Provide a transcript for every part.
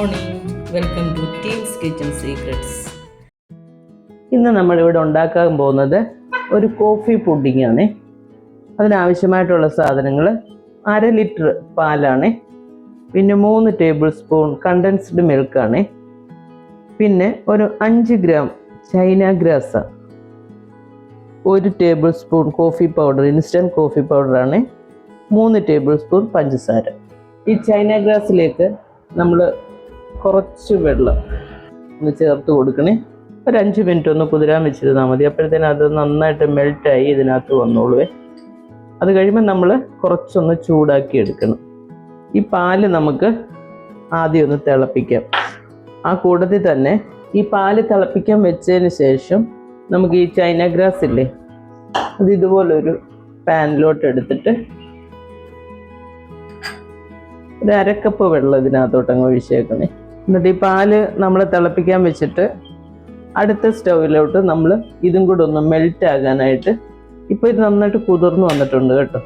Morning, welcome to teams kitchen secrets. ഇന്ന് നമ്മളിവിടെ ഉണ്ടാക്കാൻ പോകുന്നത് ഒരു കോഫി പുഡിംഗ് ആണ്. അതിനാവശ്യമായിട്ടുള്ള സാധനങ്ങൾ 1/2 ലിറ്റർ പാലാണ്, പിന്നെ 3 ടേബിൾ സ്പൂൺ കണ്ടൻസ്ഡ് മിൽക്കാണ്, പിന്നെ ഒരു 5 gram China grass, 1 table spoon coffee powder, instant coffee പൗഡറാണ്, 3 ടേബിൾ സ്പൂൺ പഞ്ചസാര. ഈ ചൈന ഗ്രാസിലേക്ക് നമ്മൾ കുറച്ച് വെള്ളം ഒന്ന് ചേർത്ത് കൊടുക്കണേ. ഒരു 5 മിനിറ്റ് ഒന്ന് കുതിരാൻ വെച്ചിരുന്നാൽ മതി. അപ്പോഴത്തേനും അത് നന്നായിട്ട് മെൽറ്റായി ഇതിനകത്ത് വന്നോളുവേ. അത് കഴിയുമ്പോൾ നമ്മൾ കുറച്ചൊന്ന് ചൂടാക്കി എടുക്കണം. ഈ പാല് നമുക്ക് ആദ്യം ഒന്ന് തിളപ്പിക്കാം. ആ കൂട്ടത്തിൽ തന്നെ ഈ പാല് തിളപ്പിക്കാൻ വെച്ചതിന് ശേഷം നമുക്ക് ഈ ചൈന ഗ്രാസ് ഇല്ലേ, അത് ഇതുപോലൊരു പാനിലോട്ട് എടുത്തിട്ട് ഒരു 1/2 കപ്പ് വെള്ളം ഇതിനകത്തോട്ടങ്ങ് ഒഴിച്ചേക്കണേ. എന്നിട്ട് ഈ പാല് നമ്മൾ തിളപ്പിക്കാൻ വെച്ചിട്ട് അടുത്ത സ്റ്റൗവിലോട്ട് നമ്മൾ ഇതും കൂടെ ഒന്ന് മെൽറ്റ് ആകാനായിട്ട്, ഇപ്പോൾ ഇത് നന്നായിട്ട് കുതിർന്ന് വന്നിട്ടുണ്ട് കേട്ടോ.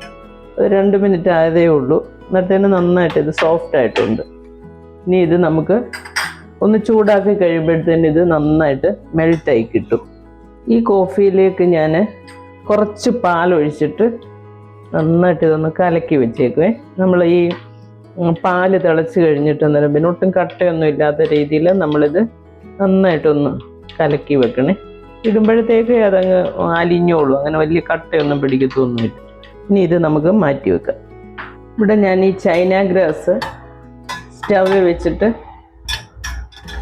2 മിനിറ്റ് ആയതേ ഉള്ളൂ. എന്നിട്ട് നന്നായിട്ട് ഇത് സോഫ്റ്റ് ആയിട്ടുണ്ട്. ഇനി ഇത് നമുക്ക് ഒന്ന് ചൂടാക്കി കഴിയുമ്പോഴത്തേന് ഇത് നന്നായിട്ട് മെൽറ്റായി കിട്ടും. ഈ കോഫിയിലേക്ക് ഞാൻ കുറച്ച് പാലൊഴിച്ചിട്ട് നന്നായിട്ട് ഇതൊന്ന് കലക്കി വെച്ചേക്കുവേ. നമ്മൾ ഈ പാല് തിളച്ച് കഴിഞ്ഞിട്ട് അന്നേരം പിന്നെ ഒട്ടും കട്ടയൊന്നും ഇല്ലാത്ത രീതിയിൽ നമ്മളിത് നന്നായിട്ടൊന്ന് കലക്കി വെക്കണേ. ഇടുമ്പോഴത്തേക്ക് അതങ്ങ് അലിഞ്ഞോളൂ, അങ്ങനെ വലിയ കട്ടയൊന്നും പിടിക്കത്തൊന്നുമില്ല. ഇനി ഇത് നമുക്ക് മാറ്റി വെക്കാം. ഇവിടെ ഞാൻ ഈ ചൈന ഗ്രാസ് സ്റ്റൗവിൽ വെച്ചിട്ട്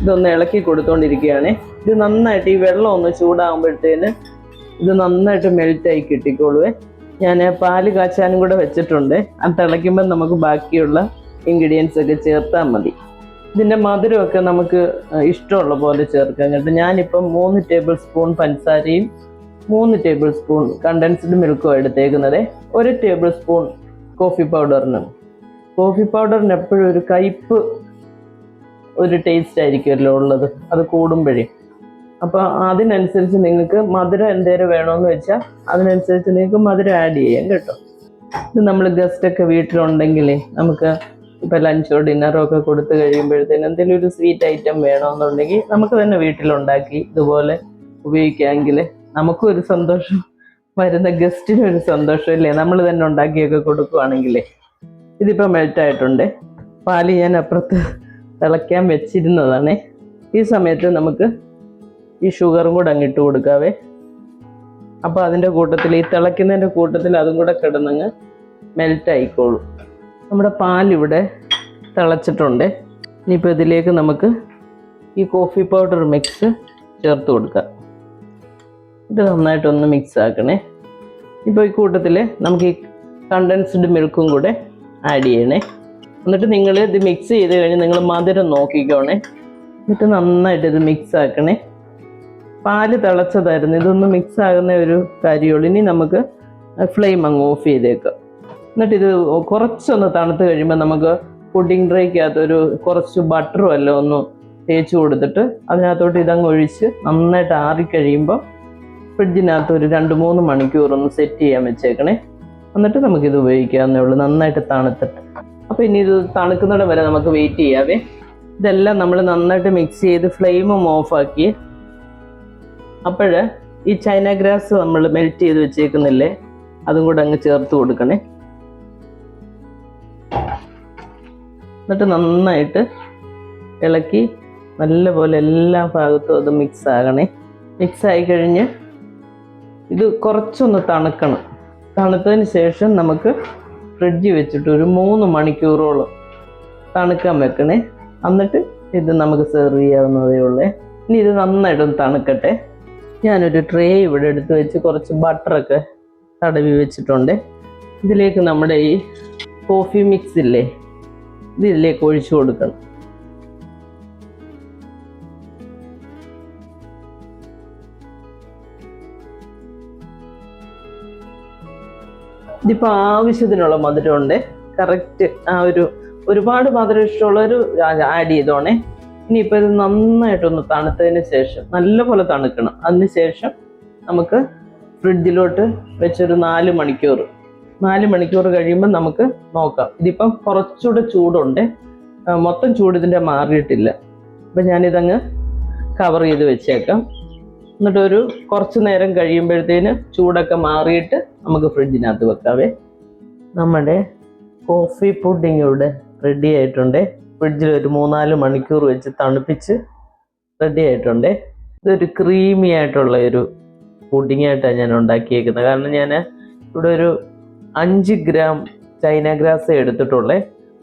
ഇതൊന്ന് ഇളക്കി കൊടുത്തോണ്ടിരിക്കുകയാണ്. ഇത് നന്നായിട്ട് ഈ വെള്ളം ഒന്ന് ചൂടാകുമ്പോഴത്തേന് ഇത് നന്നായിട്ട് മെൽറ്റായി കിട്ടിക്കോളുവേ. ഞാൻ പാല് കാച്ചാനും കൂടെ വെച്ചിട്ടുണ്ട്. അത് തിളയ്ക്കുമ്പോൾ നമുക്ക് ബാക്കിയുള്ള ഇൻഗ്രീഡിയൻസ് ഒക്കെ ചേർത്താൽ മതി. ഇതിൻ്റെ മധുരമൊക്കെ നമുക്ക് ഇഷ്ടമുള്ള പോലെ ചേർക്കാം കേട്ടോ. ഞാനിപ്പം 3 ടേബിൾ സ്പൂൺ പഞ്ചസാരയും 3 ടേബിൾ സ്പൂൺ കണ്ടൻസ്ഡ് മിൽക്കും എടുത്തേക്കുന്നത്. 1 ടേബിൾ സ്പൂൺ കോഫി പൗഡറിനും. കോഫി പൗഡറിന് എപ്പോഴും ഒരു കയ്പ്പ് ഒരു ടേസ്റ്റ് ആയിരിക്കുമല്ലോ ഉള്ളത്, അത് കൂടുമ്പോഴേ. അപ്പോൾ അതിനനുസരിച്ച് നിങ്ങൾക്ക് മധുരം എന്തേലും വേണമെന്ന് വെച്ചാൽ അതിനനുസരിച്ച് നിങ്ങൾക്ക് മധുരം ആഡ് ചെയ്യാം കേട്ടോ. ഇത് നമ്മൾ ഗസ്റ്റൊക്കെ വീട്ടിലുണ്ടെങ്കിൽ നമുക്ക് ഇപ്പോൾ ലഞ്ചോ ഡിന്നറോ ഒക്കെ കൊടുത്തു കഴിയുമ്പോഴത്തേന് എന്തെങ്കിലും ഒരു സ്വീറ്റ് ഐറ്റം വേണമെന്നുണ്ടെങ്കിൽ നമുക്ക് തന്നെ വീട്ടിലുണ്ടാക്കി ഇതുപോലെ ഉപയോഗിക്കാമെങ്കിൽ നമുക്കും ഒരു സന്തോഷം, വരുന്ന ഗസ്റ്റിനും ഒരു സന്തോഷം ഇല്ലേ, നമ്മൾ തന്നെ ഉണ്ടാക്കിയൊക്കെ കൊടുക്കുകയാണെങ്കിലേ. ഇതിപ്പോൾ മെൽറ്റായിട്ടുണ്ട്. പാല് ഞാൻ അപ്പുറത്ത് തിളയ്ക്കാൻ വെച്ചിരുന്നതാണ്. ഈ സമയത്ത് നമുക്ക് ഈ ഷുഗറും കൂടെ അങ്ങിട്ട് കൊടുക്കാവേ. അപ്പോൾ അതിൻ്റെ കൂട്ടത്തിൽ, ഈ തിളയ്ക്കുന്നതിൻ്റെ കൂട്ടത്തിൽ അതും കൂടെ കിടന്നങ്ങ് മെൽറ്റായിക്കോളും. നമ്മുടെ പാലിവിടെ തിളച്ചിട്ടുണ്ട്. ഇനിയിപ്പോൾ ഇതിലേക്ക് നമുക്ക് ഈ കോഫി പൗഡർ മിക്സ് ചേർത്ത് കൊടുക്കാം. ഇത് നന്നായിട്ടൊന്ന് മിക്സ് ആക്കണേ. ഇപ്പോൾ ഈ കൂട്ടത്തിൽ നമുക്ക് ഈ കണ്ടൻസ്ഡ് മിൽക്കും കൂടെ ആഡ് ചെയ്യണേ. എന്നിട്ട് നിങ്ങൾ ഇത് മിക്സ് ചെയ്ത് കഴിഞ്ഞ് നിങ്ങൾ മധുരം നോക്കിക്കോണേ. എന്നിട്ട് നന്നായിട്ട് ഇത് മിക്സ് ആക്കണേ. പാല് തിളച്ചതായിരുന്നു, ഇതൊന്ന് മിക്സ് ആകുന്ന ഒരു കാര്യമുള്ളൂ. ഇനി നമുക്ക് ഫ്ലെയിം അങ്ങ് ഓഫ് ചെയ്തേക്കാം. എന്നിട്ട് ഇത് കുറച്ചൊന്ന് തണുത്ത് കഴിയുമ്പോൾ നമുക്ക് പുഡിംഗ് ട്രേക്കകത്തൊരു കുറച്ച് ബട്ടറും എല്ലാം ഒന്ന് തേച്ച് കൊടുത്തിട്ട് അതിനകത്തോട്ട് ഇതങ്ങ് ഒഴിച്ച് നന്നായിട്ട് ആറിക്കഴിയുമ്പോൾ ഫ്രിഡ്ജിനകത്ത് ഒരു 2-3 മണിക്കൂർ ഒന്ന് സെറ്റ് ചെയ്യാൻ വെച്ചേക്കണേ. എന്നിട്ട് നമുക്കിത് ഉപയോഗിക്കാവുന്നേ ഉള്ളൂ, നന്നായിട്ട് തണുത്തിട്ട്. അപ്പോൾ ഇനി ഇത് തണുക്കുന്നിടം വരെ നമുക്ക് വെയിറ്റ് ചെയ്യാവേ. ഇതെല്ലാം നമ്മൾ നന്നായിട്ട് മിക്സ് ചെയ്ത് ഫ്ലെയിമും ഓഫാക്കി. അപ്പോൾ ഈ ചൈന ഗ്രാസ് നമ്മൾ മെൽറ്റ് ചെയ്ത് വെച്ചേക്കുന്നില്ലേ, അതും കൂടെ അങ്ങ് ചേർത്ത് കൊടുക്കണേ. എന്നിട്ട് നന്നായിട്ട് ഇളക്കി നല്ലപോലെ എല്ലാ ഭാഗത്തും അത് മിക്സ് ആകണേ. മിക്സ് ആയി കഴിഞ്ഞ് ഇത് കുറച്ചൊന്ന് തണുക്കണം. തണുത്തതിന് ശേഷം നമുക്ക് ഫ്രിഡ്ജിൽ വെച്ചിട്ട് ഒരു 3 മണിക്കൂറോളം തണുക്കാൻ വെക്കണേ. എന്നിട്ട് ഇത് നമുക്ക് സെർവ് ചെയ്യാവുന്നതേ ഉള്ളേ. ഇനി ഇത് നന്നായിട്ടൊന്ന് തണുക്കട്ടെ. ഞാനൊരു ട്രേ ഇവിടെ എടുത്ത് വെച്ച് കുറച്ച് ബട്ടറൊക്കെ തടവി വെച്ചിട്ടുണ്ട്. ഇതിലേക്ക് നമ്മുടെ ഈ കോഫി മിക്സ് ഇല്ലേ, ഇതിലേക്ക് ഒഴിച്ചു കൊടുക്കണം. ഇതിപ്പോൾ ആവശ്യത്തിനുള്ള മധുരമുണ്ട്. കറക്റ്റ് ആ ഒരുപാട് മധുരം ഇഷ്ടമുള്ളൊരു ആഡ് ചെയ്തോണേ. ഇനിയിപ്പോൾ ഇത് നന്നായിട്ടൊന്ന് തണുത്തതിന് ശേഷം, നല്ലപോലെ തണുക്കണം. അതിന് ശേഷം നമുക്ക് ഫ്രിഡ്ജിലോട്ട് വെച്ചൊരു 4 മണിക്കൂർ കഴിയുമ്പോൾ നമുക്ക് നോക്കാം. ഇതിപ്പം കുറച്ചുകൂടെ ചൂടുണ്ട്. മൊത്തം ചൂട് ഇതിൻ്റെ മാറിയിട്ടില്ല. അപ്പം ഞാനിതങ്ങ് കവർ ചെയ്ത് വെച്ചേക്കാം. എന്നിട്ട് ഒരു കുറച്ച് നേരം കഴിയുമ്പോഴത്തേന് ചൂടൊക്കെ മാറിയിട്ട് നമുക്ക് ഫ്രിഡ്ജിനകത്ത് വെക്കാവേ. നമ്മുടെ കോഫി പുഡിംഗ് ഇവിടെ റെഡി ആയിട്ടുണ്ട്. ഫ്രിഡ്ജിൽ ഒരു 3-4 മണിക്കൂർ വെച്ച് തണുപ്പിച്ച് റെഡി ആയിട്ടുണ്ട്. ഇതൊരു ക്രീമി ആയിട്ടുള്ള ഒരു പുഡിംഗ് ആയിട്ടാണ് ഞാൻ ഉണ്ടാക്കിയേക്കുന്നത്. കാരണം ഞാൻ ഇവിടെ ഒരു 5 ഗ്രാം ചൈന ഗ്രാസ് എടുത്തിട്ടുള്ളേ.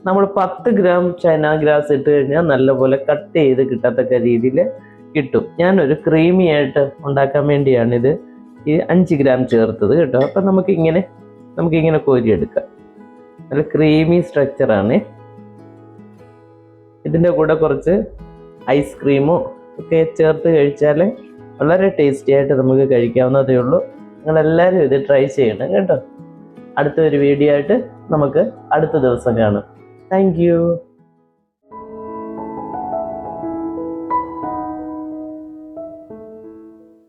നമ്മൾ 10 ഗ്രാം ചൈന ഗ്രാസ് ഇട്ട് കഴിഞ്ഞാൽ നല്ലപോലെ കട്ട് ചെയ്ത് കിട്ടത്തക്ക രീതിയിൽ കിട്ടും. ഞാനൊരു ക്രീമി ആയിട്ട് ഉണ്ടാക്കാൻ വേണ്ടിയാണിത് ഈ 5 ഗ്രാം ചേർത്തത് കേട്ടോ. അപ്പം നമുക്കിങ്ങനെ കോരിയെടുക്കാം. നല്ല ക്രീമി സ്ട്രക്ചറാണ്. ഇതിൻ്റെ കൂടെ കുറച്ച് ഐസ്ക്രീമോ ഒക്കെ ചേർത്ത് കഴിച്ചാൽ വളരെ ടേസ്റ്റി ആയിട്ട് നമുക്ക് കഴിക്കാവുന്നതേ ഉള്ളൂ. നിങ്ങളെല്ലാവരും ഇത് ട്രൈ ചെയ്യണം കേട്ടോ. അടുത്തൊരു വീഡിയോ ആയിട്ട് നമുക്ക് അടുത്ത ദിവസം കാണാം. Thank you.